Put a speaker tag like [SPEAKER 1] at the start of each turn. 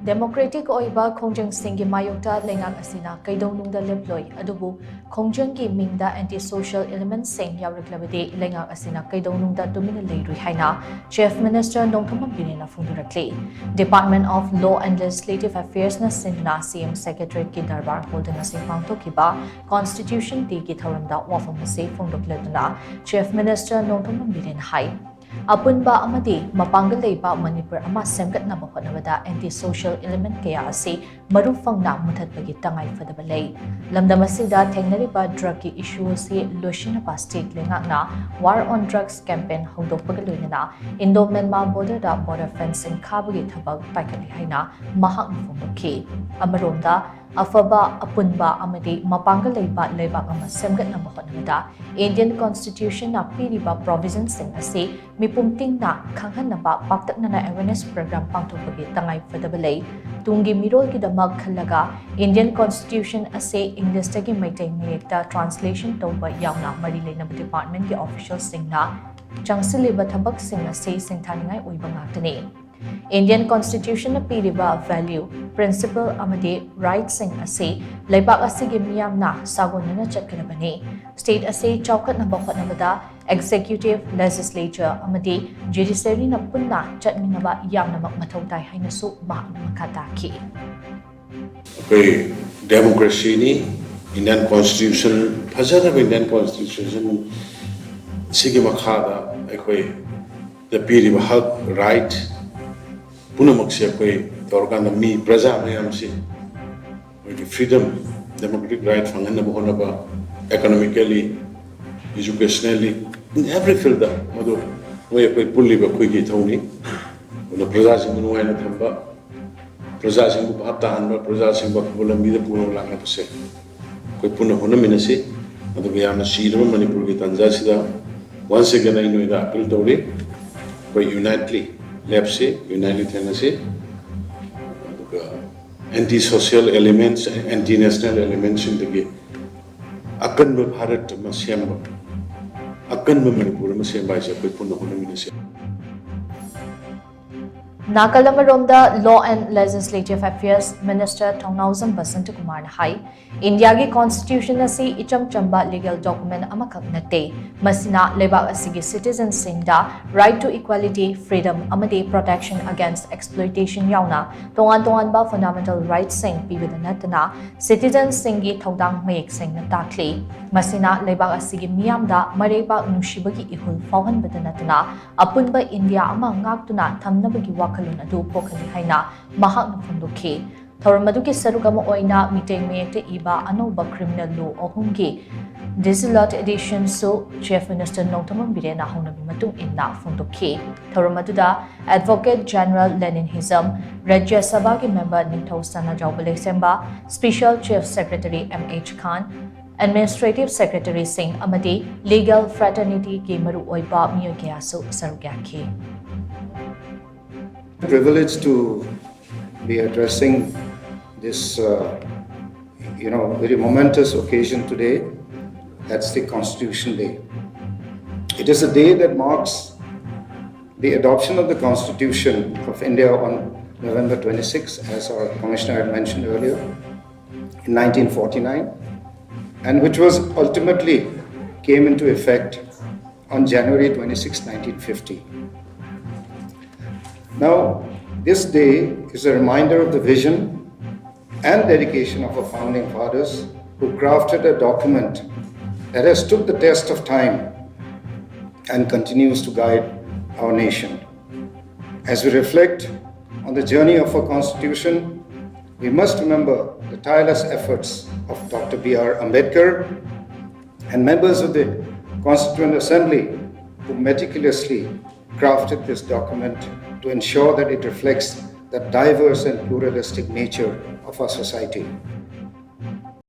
[SPEAKER 1] Democratic Oiba Khongjang Singi Mayokta leingak asina keidounungda Leploi adubu Khongjang ki mingda anti-social elements sing Yaoraklabadi leingak asina keidounungda Tuminna Leiroi haina Chief Minister Nongthombam Biren phongdorakli. Department of Law and Legislative Affairs na sindna CM Secretary ki darbar holding asing pangthokiba Constitution Day ki thoramda wafam ase phongdokleduna Chief Minister Nongthombam Biren hai. Apunba amadi mapangal leiba Manipur ama semgatnaba hotnabada anti-social element kaya ase marufangna muthatpagi tangai fadaba lei. Lamdam asida thengnariba drug ki issue ase loishinaba state leingakna war on drugs campaign hongdokpaga loinana Indo-Myanmar border da border fencing khabagi thabak paikali haina mahakna phongdokhi. Amaromda afaba apunba amadi mapangal leiba leibak ama semgatnaba hotnabada Indian Constitution na piriba provisions sing ase mipumting na khanghanaba paktaknana awareness program pangthokpagi tangai fadabalei tungi mirol ki damak khalaga Indian Constitution ase English tagi maitai mayokta translation tawba yauna mari leinaba department ki officials singna changsiliba thabak sing ase singthaningai oiba ngaktani Indian Constitution na piriba value, principle amadi rights sing ase laibak asige miyam na sagonana chatkanabani. State ase chaukat na bakot nabada executive, legislature amadi judiciary na punna chatminaba yam na magmatawtay haina su mahak na makataki.
[SPEAKER 2] Okay, democracy ni Indian Constitution, phajana Indian Constitution sige makhada ekoi the piriba hak right Punamaksia koi organ mi praja mayam si freedom democratic right fangana bohonaba economically educationally in every field da madu noi koi pulli ba koi ki thoni una praja sing nu aina thamba praja sing bu bhata hanba praja sing ba bolam mi da puno langa to se koi puna hona minase madu yamna shirama Manipur ki tanja sida once again I know da appeal tori koi unitely Lepse, United Tennessee, anti-social elements, anti-national elements in the game. Akan Bharat Masyamba, Akan Manipur Masyamba is a quick Punahonaminasi.
[SPEAKER 1] Nakalamaromda Law and Legislative Affairs Minister Nongthombam Biren hai India ki Constitution ase icham chamba legal document amakak nate masina lebak asigi citizens singda right to equality, freedom amadi protection against exploitation yauna tongan ba fundamental rights sing pibida natana citizens singi thodang mayek sing na takli masina lebak asigi miyamda mareba nushibagi ihul fawhan badanatana apunba India ama ngaktuna thamnabagi kalun adu pokhali haina mahak na phongdokhi thoramadu ki sarugama oina miteng mayekte iba anoba criminal law ohungi Desilat edition so Chief Minister Nongthombam Biren na hongnabi matung inna phongdokhi thoramadu da Advocate General Lenin Hizam Rajya Sabha ki member Ningthau Sana Jawbale Semba Special Chief Secretary MH Khan Administrative Secretary Singh amadi Legal Fraternity ki maru oiba miyokya so sarugyakhi
[SPEAKER 3] Privileged to be addressing this, very momentous occasion today. That's the Constitution Day. It is a day that marks the adoption of the Constitution of India on November 26, as our Commissioner had mentioned earlier, in 1949, and which was ultimately came into effect on January 26, 1950. Now, this day is a reminder of the vision and dedication of our founding fathers who crafted a document that has stood the test of time and continues to guide our nation. As we reflect on the journey of our Constitution, we must remember the tireless efforts of Dr. B.R. Ambedkar and members of the Constituent Assembly who meticulously crafted this document to ensure that it reflects the diverse and pluralistic nature of our society.